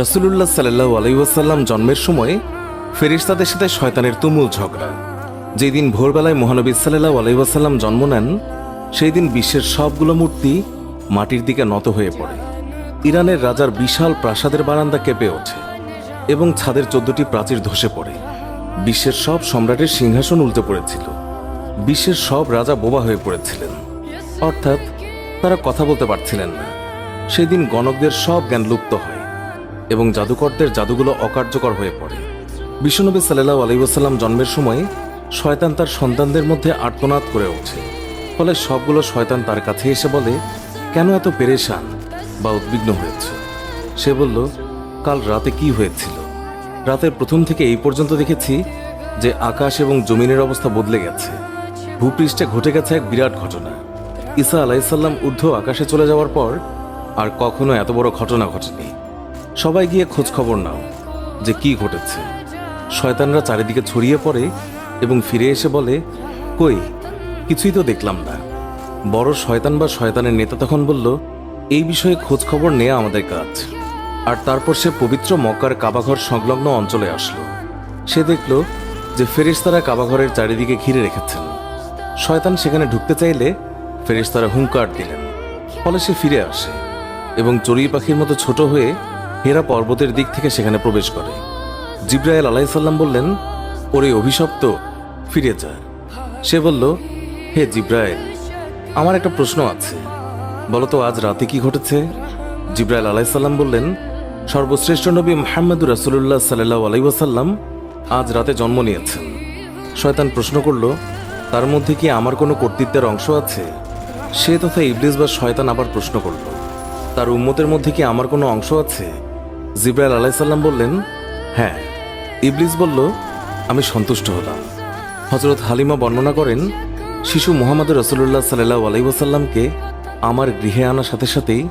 রাসূলুল্লাহ সাল্লাল্লাহু আলাইহি ওয়াসাল্লাম জন্মের সময় ফেরেশতাদের সাথে শয়তানের তুমুল ঝগড়া। যেই দিন ভোরবেলায় মহানবী সাল্লাল্লাহু আলাইহি ওয়াসাল্লাম জন্ম নেন, সেই দিন বিশ্বের সবগুলো মূর্তি মাটির দিকে নত হয়ে পড়ে। ইরানের রাজার বিশাল প্রাসাদের বারান্দা কেঁপে ওঠে এবং ছাদের 14টি প্রাচীর ধসে পড়ে। বিশ্বের সব সম্রাটের সিংহাসন উল্টে পড়েছিল। বিশ্বের সব রাজা বোবা হয়ে পড়েছিলেন, অর্থাৎ তারা কথা বলতে পারছিলেন না। সেদিন গণকদের সব জ্ঞান লুপ্ত হয় এবং জাদুকরদের জাদুগুলো অকার্যকর হয়ে পড়ে। বিশ্বনবী সাল্লাল্লাহু আলাইহি ওয়াসাল্লাম জন্মের সময় শয়তান তার সন্তানদের মধ্যে আর্তনাদ করে ওঠে। ফলে সবগুলো শয়তান তার কাছে এসে বলে, কেন এত পেরেশান বা উদ্বিগ্ন হয়েছে? সে বলল, কাল রাতে কি হয়েছিল? রাতের প্রথম থেকে এই পর্যন্ত দেখেছি যে আকাশ এবং জমিনের অবস্থা বদলে গেছে। ভূপৃষ্ঠে ঘটে গেছে এক বিরাট ঘটনা। ঈসা আলাইহিসসালাম ঊর্ধ্ব আকাশে চলে যাওয়ার পর আর কখনো এত বড় ঘটনা ঘটেনি। সবাই গিয়ে খোঁজ খবর নাও যে কি ঘটেছে। শয়তানরা চারিদিকে ছড়িয়ে পড়ে এবং ফিরে এসে বলে, কই, কিছুই তো দেখলাম না। বড় শয়তান বা শয়তানের নেতা তখন বলল, এই বিষয়ে খোঁজ খবর নেওয়া আমাদের কাজ। আর তারপর সে পবিত্র মক্কার কাবাঘর সংলগ্ন অঞ্চলে আসলো। সে দেখল যে ফেরেশতারা কাবাঘরের চারিদিকে ঘিরে রেখেছেন। শয়তান সেখানে ঢুকতে চাইলে ফেরেশতারা হুঙ্কার দিলেন। ফলে সে ফিরে আসে এবং চড়ুই পাখির মতো ছোট হয়ে হেরা পর্বতের দিক থেকে সেখানে প্রবেশ করে। জিবরাইল আলাইহিসসালাম বললেন, ওরে অভিশপ্ত, ফিরে যা। সে বলল, হে জিবরাইল, আমার একটা প্রশ্ন আছে, বলতো আজ রাতে কি ঘটেছে? জিবরাইল আলাইহিসসালাম বললেন, সর্বশ্রেষ্ঠ নবী মুহাম্মদুর রাসূলুল্লাহ সাল্লাল্লাহু আলাইহি ওয়াসাল্লাম আজ রাতে জন্ম নিয়েছেন। শয়তান প্রশ্ন করল, তার মধ্যে কি আমার কোনো কর্তৃত্বের অংশ আছে? সে তথা ইবলিস বা শয়তান আবার প্রশ্ন করল, তার উম্মতের মধ্যে কি আমার কোনো অংশ আছে? জিবরাইল আলাইহিসসালাম বললেন, হ্যাঁ। ইবলিস বলল, আমি সন্তুষ্ট হলাম। হযরত হালিমা বর্ণনা করেন, শিশু মুহাম্মদ রাসূলুল্লাহ সাল্লাল্লাহু আলাইহি ওয়াসাল্লামকে আমার গৃহে আনার সাথে সাথেই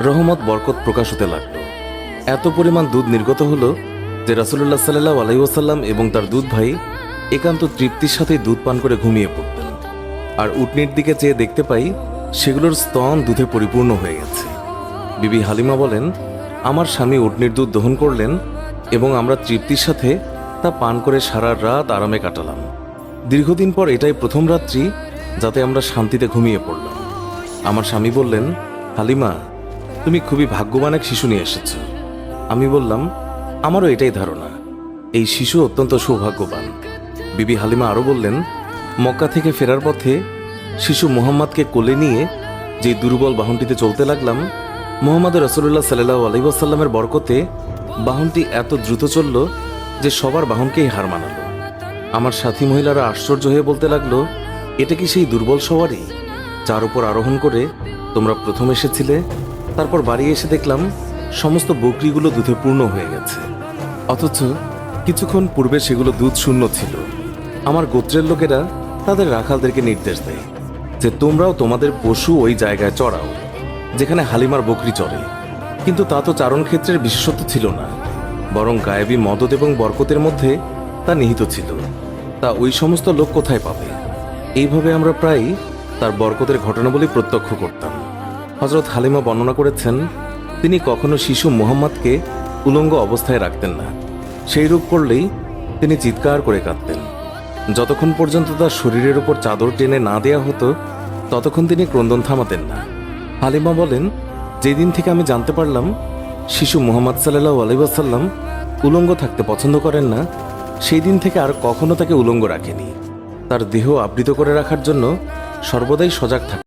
রহমত বরকত প্রকাশ হতে লাগলো। এত পরিমাণ দুধ নির্গত হলো যে রাসূলুল্লাহ সাল্লাল্লাহু আলাইহি ওয়াসাল্লাম এবং তার দুধ ভাই একান্ত তৃপ্তির সাথে দুধ পান করে ঘুমিয়ে পড়তেন। আর উটনির দিকে চেয়ে দেখতে পাই সেগুলোর স্তন দুধে পরিপূর্ণ হয়ে গেছে। বিবি হালিমা বলেন, আমার স্বামী উটনির দুধ দহন করলেন এবং আমরা তৃপ্তির সাথে তা পান করে সারা রাত আরামে কাটালাম। দীর্ঘদিন পর এটাই প্রথম রাত্রি যাতে আমরা শান্তিতে ঘুমিয়ে পড়লাম। আমার স্বামী বললেন, হালিমা, তুমি খুবই ভাগ্যবান এক শিশু নিয়ে এসেছ। আমি বললাম, আমারও এটাই ধারণা, এই শিশু অত্যন্ত সৌভাগ্যবান। বিবি হালিমা আরও বললেন, মক্কা থেকে ফেরার পথে শিশু মুহাম্মদকে কোলে নিয়ে যে দুর্বল বাহনটিতে চলতে লাগলাম, মুহাম্মদ রাসূলুল্লাহ সাল্লাল্লাহু আলাইহি ওয়াসাল্লামের বরকতে বাহনটি এত দ্রুত চলল যে সবার বাহনকেই হার মানালো। আমার সাথী মহিলারা আশ্চর্য হয়ে বলতে লাগলো, এটা কি সেই দুর্বল সওয়ারি যার উপর আরোহণ করে তোমরা প্রথম এসেছিলে? তারপর বাড়ি এসে দেখলাম সমস্ত বকরিগুলো দুধে পূর্ণ হয়ে গেছে, অথচ কিছুক্ষণ পূর্বে সেগুলো দুধ শূন্য ছিল। আমার গোত্রের লোকেরা তাদের রাখালদেরকে নির্দেশ দেয় যে তোমরাও তোমাদের পশু ওই জায়গায় চড়াও যেখানে হালিমার বকরি চড়ে। কিন্তু তা তো চারণ ক্ষেত্রের বিশেষত্ব ছিল না, বরং গায়েবী মদদ এবং বরকতের মধ্যে তা নিহিত ছিল। তা ওই সমস্ত লোক কোথায় পাবে? এইভাবে আমরা প্রায় তার বরকতের ঘটনাবলী প্রত্যক্ষ করতাম। হযরত হালিমা বর্ণনা করেছেন, তিনি কখনো শিশু মুহাম্মদকে উলঙ্গ অবস্থায় রাখতেন না। সেই রূপ করলেই তিনি চিৎকার করে কাঁদতেন। যতক্ষণ পর্যন্ত তার শরীরের উপর চাদর টেনে না দেয়া হতো ততক্ষণ তিনি ক্রন্দন থামাতেন না। হালিমা বলেন, যেদিন থেকে আমি জানতে পারলাম শিশু মুহাম্মদ সাল্লাল্লাহু আলাইহি ওয়াসাল্লাম উলঙ্গ থাকতে পছন্দ করেন না, সেই দিন থেকে আর কখনো তাকে উলঙ্গ রাখেনি। তার দেহ আবৃত করে রাখার জন্য সর্বদাই সজাগ থাকে।